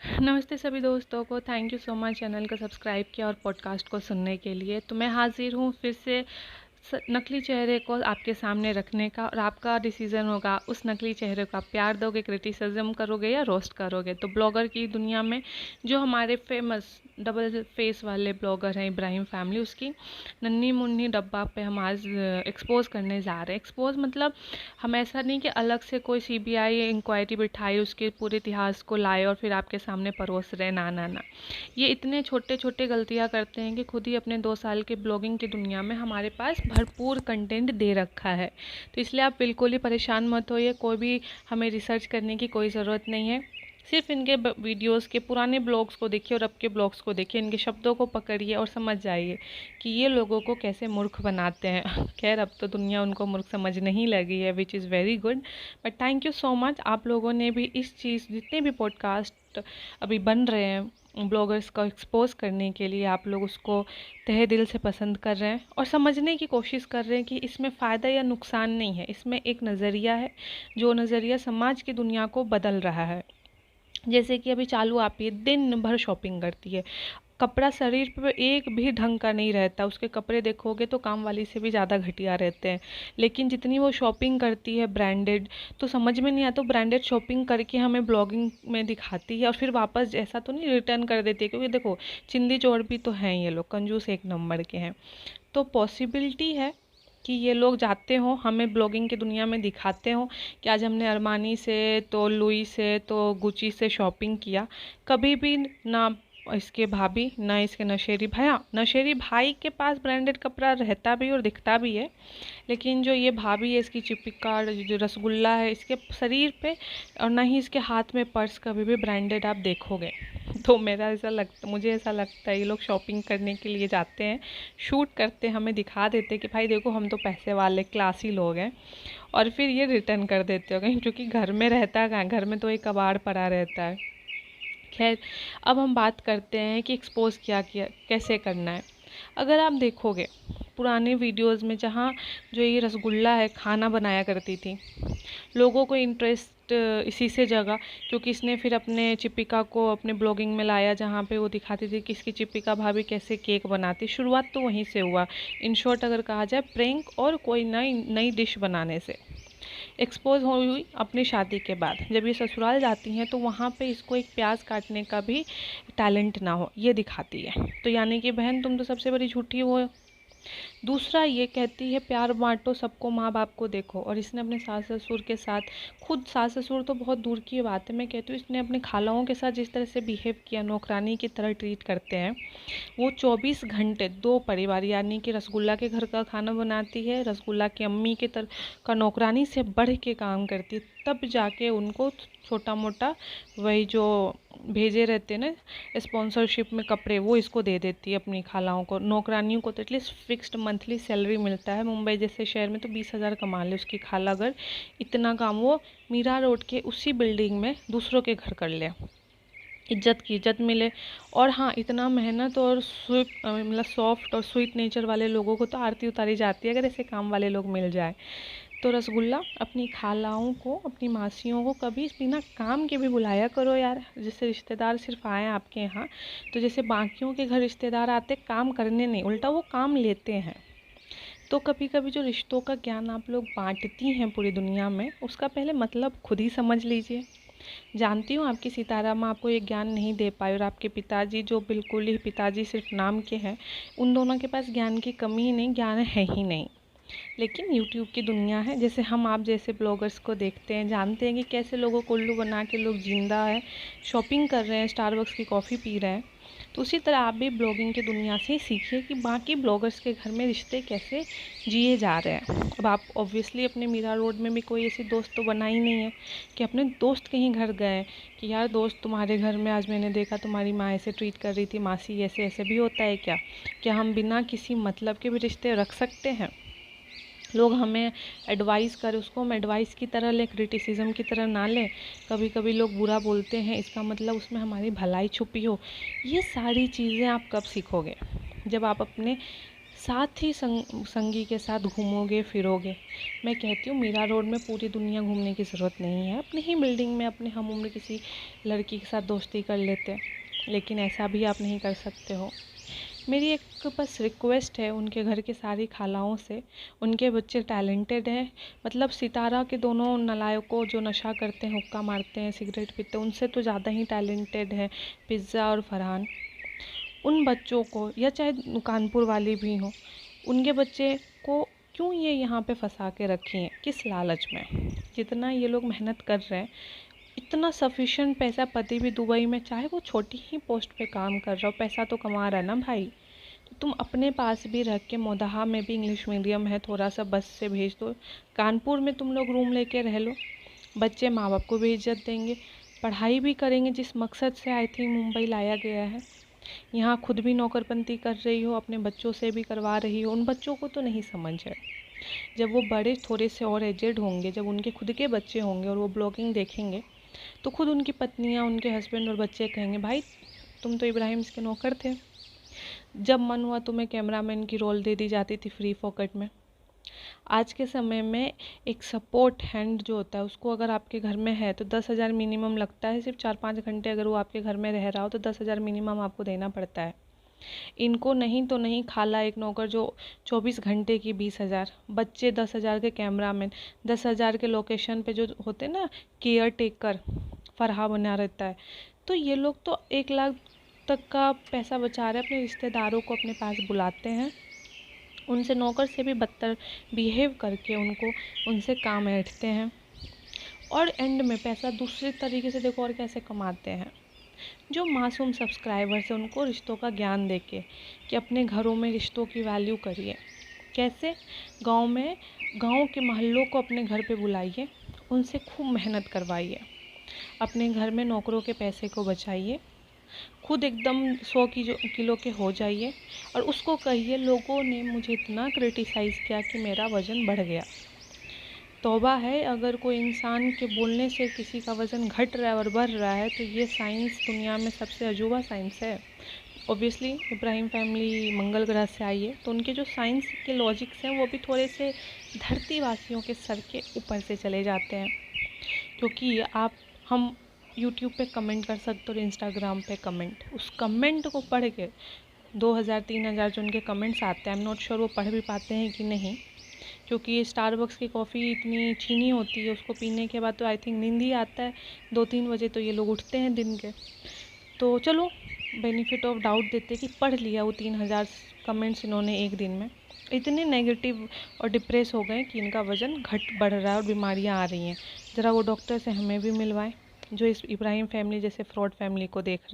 नमस्ते सभी दोस्तों को। Thank you so much channel को सब्सक्राइब किया और पॉडकास्ट को सुनने के लिए। तो मैं हाजिर हूँ फिर से नकली चेहरे को आपके सामने रखने का, और आपका डिसीज़न होगा उस नकली चेहरे को आप प्यार दोगे, क्रिटिसिज्म करोगे या रोस्ट करोगे। तो ब्लॉगर की दुनिया में जो हमारे फेमस डबल फेस वाले ब्लॉगर हैं इब्राहिम फैमिली, उसकी नन्ही मुन्नी डब्बा पे हम आज एक्सपोज करने जा रहे हैं। एक्सपोज मतलब हम ऐसा नहीं कि अलग से कोई सीबीआई इंक्वायरी बिठाई, उसके पूरे इतिहास को लाए और फिर आपके सामने परोस रहे। ना ना ना, ये इतने छोटे छोटे गलतियां करते हैं कि खुद ही अपने 2 साल के ब्लॉगिंग की दुनिया में हमारे पास भरपूर कंटेंट दे रखा है। तो इसलिए आप बिल्कुल ही परेशान मत होइए, कोई भी हमें रिसर्च करने की कोई ज़रूरत नहीं है। सिर्फ इनके वीडियोस के पुराने ब्लॉग्स को देखिए और अब के ब्लॉग्स को देखिए, इनके शब्दों को पकड़िए और समझ जाइए कि ये लोगों को कैसे मूर्ख बनाते हैं। खैर, अब तो दुनिया उनको मूर्ख समझने ही लगी है, which is very good. But thank you so much, आप लोगों ने भी इस चीज़, जितने भी पॉडकास्ट अभी बन रहे हैं ब्लॉगर्स को एक्सपोज करने के लिए, आप लोग उसको तहे दिल से पसंद कर रहे हैं और समझने की कोशिश कर रहे हैं कि इसमें फ़ायदा या नुकसान नहीं है। इसमें एक नज़रिया है, जो नज़रिया समाज की दुनिया को बदल रहा है। जैसे कि अभी चालू आप ये दिन भर शॉपिंग करती है, कपड़ा शरीर पे एक भी ढंग का नहीं रहता, उसके कपड़े देखोगे तो काम वाली से भी ज़्यादा घटिया रहते हैं। लेकिन जितनी वो शॉपिंग करती है ब्रांडेड, तो समझ में नहीं आता ब्रांडेड शॉपिंग करके हमें ब्लॉगिंग में दिखाती है और फिर वापस ऐसा तो नहीं रिटर्न कर देती है, क्योंकि देखो चिंदी चोर भी तो हैं, ये लोग कंजूस एक नंबर के हैं। तो पॉसिबिलिटी है कि ये लोग जाते हों, हमें ब्लॉगिंग की दुनिया में दिखाते हों कि आज हमने अरमानी से तो लुई से तो गुची से शॉपिंग किया। कभी भी ना इसके भाभी ना इसके नशेरी भैया, नशेरी भाई के पास ब्रांडेड कपड़ा रहता भी और दिखता भी है, लेकिन जो ये भाभी है, इसकी चिपिका जो रसगुल्ला है इसके शरीर पे, और ना ही इसके हाथ में पर्स कभी भी ब्रांडेड आप देखोगे। तो मुझे ऐसा लगता है ये लोग शॉपिंग करने के लिए जाते हैं, शूट करते, हमें दिखा देते कि भाई देखो हम तो पैसे वाले क्लासी लोग हैं, और फिर ये रिटर्न कर देते हो कहीं, क्योंकि घर में रहता कहाँ, घर में तो एक कबाड़ पड़ा रहता है। खैर, अब हम बात करते हैं कि एक्सपोज क्या किया कैसे करना है। अगर आप देखोगे पुराने वीडियोस में, जहाँ जो ये रसगुल्ला है खाना बनाया करती थी, लोगों को इंटरेस्ट इसी से जगा, क्योंकि इसने फिर अपने चिपिका को अपने ब्लॉगिंग में लाया, जहाँ पे वो दिखाती थी कि इसकी चिपिका भाभी कैसे केक बनाती। शुरुआत तो वहीं से हुआ, इन शॉर्ट अगर कहा जाए प्रैंक और कोई नई नई डिश बनाने से। एक्सपोज हुई अपनी शादी के बाद, जब ये ससुराल जाती हैं तो वहाँ पे इसको एक प्याज काटने का भी टैलेंट ना हो, ये दिखाती है। तो यानी कि बहन तुम तो सबसे बड़ी झूठी हो। दूसरा ये कहती है प्यार बांटो सबको, माँ बाप को देखो, और इसने अपने सास ससुर के साथ, खुद सास ससुर तो बहुत दूर की बात है, मैं कहती हूँ इसने अपने खालाओं के साथ जिस तरह से बिहेव किया, नौकरानी की तरह ट्रीट करते हैं। वो 24 घंटे दो परिवार, यानी कि रसगुल्ला के घर का खाना बनाती है, रसगुल्ला की अम्मी के तरह का नौकरानी से बढ़ के काम करती है, तब जाके उनको छोटा मोटा वही जो भेजे रहते हैं ना स्पॉन्सरशिप में कपड़े, वो इसको दे देती है अपनी खालाओं को। नौकरानियों को तो एटलीस्ट फिक्स्ड मंथली सैलरी मिलता है, मुंबई जैसे शहर में तो 20,000 कमा ले उसकी खाला, अगर इतना काम वो मीरा रोड के उसी बिल्डिंग में दूसरों के घर कर ले, इज्जत की इज्जत मिले। और हाँ, इतना मेहनत और मतलब सॉफ्ट और स्वीट नेचर वाले लोगों को तो आरती उतारी जाती है अगर ऐसे काम वाले लोग मिल जाए। तो रसगुल्ला अपनी खालाओं को, अपनी मासियों को कभी बिना काम के भी बुलाया करो यार। जैसे रिश्तेदार सिर्फ आए आपके यहाँ, तो जैसे बाकियों के घर रिश्तेदार आते काम करने नहीं, उल्टा वो काम लेते हैं। तो कभी कभी जो रिश्तों का ज्ञान आप लोग बांटती हैं पूरी दुनिया में, उसका पहले मतलब खुद ही समझ लीजिए। जानती हूँ आपकी सितारा माँ आपको ये ज्ञान नहीं दे पाई, और आपके पिताजी जो बिल्कुल ही पिताजी सिर्फ नाम के हैं, उन दोनों के पास ज्ञान की कमी ही नहीं, ज्ञान है ही नहीं। लेकिन यूट्यूब की दुनिया है, जैसे हम आप जैसे ब्लॉगर्स को देखते हैं, जानते हैं कि कैसे लोगों को उल्लू बना के लोग जिंदा है शॉपिंग कर रहे हैं, स्टारबक्स की कॉफ़ी पी रहे हैं। तो उसी तरह आप भी ब्लॉगिंग की दुनिया से सीखिए कि बाकी ब्लॉगर्स के घर में रिश्ते कैसे जिए जा रहे हैं। अब आप ऑब्वियसली अपने मीरा रोड में भी कोई ऐसी दोस्त तो बना ही नहीं है कि अपने दोस्त कहीं घर गए कि यार दोस्त तुम्हारे घर में आज मैंने देखा तुम्हारी माँ ऐसे ट्रीट कर रही थी, मासी ऐसे ऐसे भी होता है क्या हम बिना किसी मतलब के भी रिश्ते रख सकते हैं? लोग हमें एडवाइस करें, उसको हम एडवाइस की तरह लें, क्रिटिसिज्म की तरह ना लें। कभी कभी लोग बुरा बोलते हैं, इसका मतलब उसमें हमारी भलाई छुपी हो। ये सारी चीज़ें आप कब सीखोगे? जब आप अपने साथ ही संगी के साथ घूमोगे फिरोगे। मैं कहती हूँ मीरा रोड में पूरी दुनिया घूमने की ज़रूरत नहीं है, अपनी ही बिल्डिंग में अपने हम उम्र किसी लड़की के साथ दोस्ती कर लेते, लेकिन ऐसा भी आप नहीं कर सकते हो। मेरी एक बस रिक्वेस्ट है उनके घर की सारी खालाओं से, उनके बच्चे टैलेंटेड हैं, मतलब सितारा के दोनों नालायकों जो नशा करते हैं, हुक्का मारते हैं, सिगरेट पीते हैं, उनसे तो ज़्यादा ही टैलेंटेड है पिज़्ज़ा और फरहान। उन बच्चों को, या चाहे कानपुर वाली भी हो, उनके बच्चे को क्यों ये यहाँ पे फंसा के रखी हैं, किस लालच में? जितना ये लोग मेहनत कर रहे हैं, इतना सफिशिएंट पैसा, पति भी दुबई में, चाहे वो छोटी ही पोस्ट पे काम कर रहा हो, पैसा तो कमा रहा है ना भाई। तो तुम अपने पास भी रख के, मोदहा में भी इंग्लिश मीडियम है, थोड़ा सा बस से भेज दो, कानपुर में तुम लोग रूम लेके रह लो, बच्चे माँ बाप को भी इज्जत देंगे, पढ़ाई भी करेंगे जिस मकसद से आई थिंक मुंबई लाया गया है। यहाँ खुद भी नौकरपंती कर रही हो, अपने बच्चों से भी करवा रही हो, उन बच्चों को तो नहीं समझ है। जब वो बड़े थोड़े से और एजेड होंगे, जब उनके खुद के बच्चे होंगे और वो ब्लॉगिंग देखेंगे, तो खुद उनकी पत्नियाँ, उनके हस्बैंड और बच्चे कहेंगे, भाई तुम तो इब्राहिम के नौकर थे, जब मन हुआ तुम्हें कैमरामैन की रोल दे दी जाती थी फ्री फोकट में। आज के समय में एक सपोर्ट हैंड जो होता है, उसको अगर आपके घर में है तो 10,000 मिनिमम लगता है। सिर्फ 4-5 घंटे अगर वो आपके घर में रह रहा हो तो 10,000 मिनिमम आपको देना पड़ता है। इनको नहीं तो नहीं, खाला एक नौकर जो 24 घंटे की 20,000, बच्चे 10,000 के कैमरामैन, 10,000 के लोकेशन पे जो होते ना केयर टेकर, फरहा बना रहता है। तो ये लोग तो 1 लाख तक का पैसा बचा रहे, अपने रिश्तेदारों को अपने पास बुलाते हैं, उनसे नौकर से भी बदतर बिहेव करके उनसे काम ऐंठते हैं, और एंड में पैसा दूसरे तरीके से देखो और कैसे कमाते हैं। जो मासूम सब्सक्राइबर्स हैं उनको रिश्तों का ज्ञान देके कि अपने घरों में रिश्तों की वैल्यू करिए। कैसे? गांव के मोहल्लों को अपने घर पे बुलाइए, उनसे खूब मेहनत करवाइए, अपने घर में नौकरों के पैसे को बचाइए, खुद एकदम 100 किलो के हो जाइए, और उसको कहिए लोगों ने मुझे इतना क्रिटिसाइज़ किया कि मेरा वज़न बढ़ गया। तौबा है, अगर कोई इंसान के बोलने से किसी का वज़न घट रहा है और बढ़ रहा है तो ये साइंस दुनिया में सबसे अजूबा साइंस है। ऑब्वियसली इब्राहिम फैमिली मंगल ग्रह से आई है, तो उनके जो साइंस के लॉजिक्स हैं वो भी थोड़े से धरतीवासियों के सर के ऊपर से चले जाते हैं। क्योंकि हम यूट्यूब पे कमेंट कर सकते और इंस्टाग्राम पे कमेंट, उस कमेंट को पढ़ के 2,000-3,000 जो उनके कमेंट्स आते हैं, आई एम नॉट श्योर वो पढ़ भी पाते हैं कि नहीं, क्योंकि ये स्टारबक्स की कॉफ़ी इतनी चीनी होती है, उसको पीने के बाद तो आई थिंक नींद ही आता है। 2-3 बजे तो ये लोग उठते हैं दिन के। तो चलो बेनिफिट ऑफ डाउट देते कि पढ़ लिया वो 3,000 कमेंट्स इन्होंने एक दिन में, इतने नेगेटिव और डिप्रेस हो गए कि इनका वज़न बढ़ रहा है और बीमारियां आ रही हैं। ज़रा वो डॉक्टर से हमें भी मिलवाएं जो इस इब्राहिम फैमिली जैसे फ्रॉड फैमिली को देख रही।